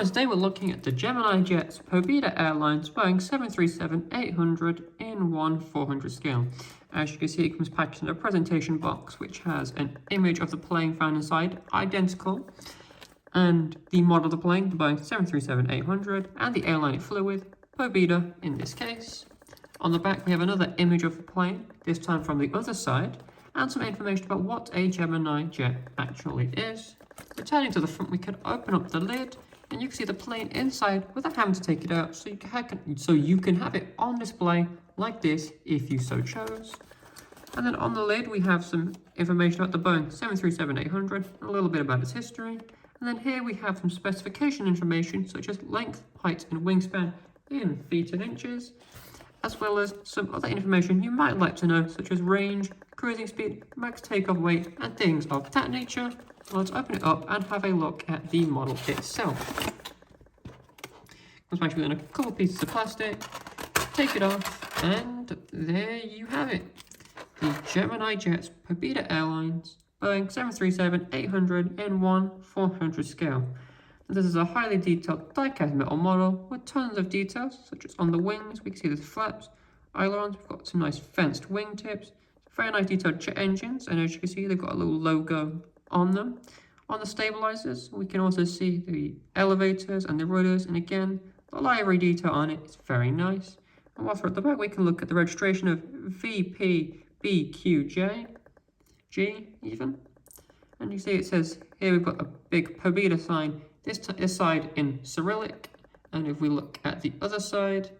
and today we're looking at the Gemini Jets Pobeda Airlines Boeing 737-800 in 1/400 scale. As you can see, it comes packaged in a presentation box which has an image of the plane found inside, identical, and the model of the plane, the Boeing 737-800, and the airline it flew with, Pobeda in this case. On the back we have another image of the plane, this time from the other side, and some information about what a Gemini jet actually is. Returning to the front, we can open up the lid and you can see the plane inside without having to take it out, so you can have it on display like this if you so chose. And then on the lid we have some information about the Boeing 737-800, a little bit about its history. And then here we have some specification information such as length, height and wingspan in feet and inches, as well as some other information you might like to know, such as range, cruising speed, max takeoff weight, and things of that nature. Let's open it up and have a look at the model itself. Comes back within a couple pieces of plastic. Take it off, and there you have it. The Gemini Jets Pobeda Airlines Boeing 737-800 in 1/400 scale. This is a highly detailed die-cast metal model with tons of details, such as on the wings, we can see the flaps, ailerons, we've got some nice fenced wingtips, very nice detailed jet engines, and as you can see, they've got a little logo on them. On the stabilizers, we can also see the elevators and the rudders, and again, the livery detail on it is very nice. And whilst we're at the back, we can look at the registration of VPBQJ, G even, and you see it says here we've got a big Pobeda sign, this side in Cyrillic, and if we look at the other side,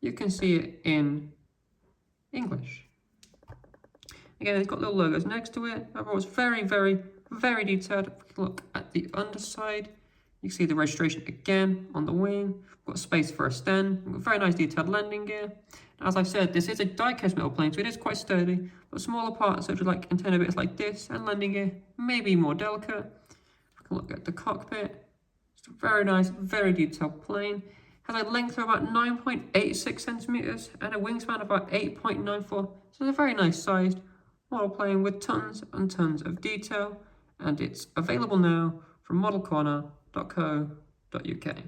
you can see it in English. Again, it's got little logos next to it. Overall, it's very, very, very detailed. If we look at the underside, you can see the registration again on the wing. We've got space for a stand. We've got very nice detailed landing gear. As I've said, this is a die-cast metal plane, so it is quite sturdy, but smaller parts such as like antenna bits like this and landing gear may be more delicate. We can look at the cockpit. It's a very nice, very detailed plane. Has a length of about 9.86 centimeters and a wingspan of about 8.94. So it's a very nice sized model plane with tons and tons of detail, and it's available now from modelcorner.co.uk.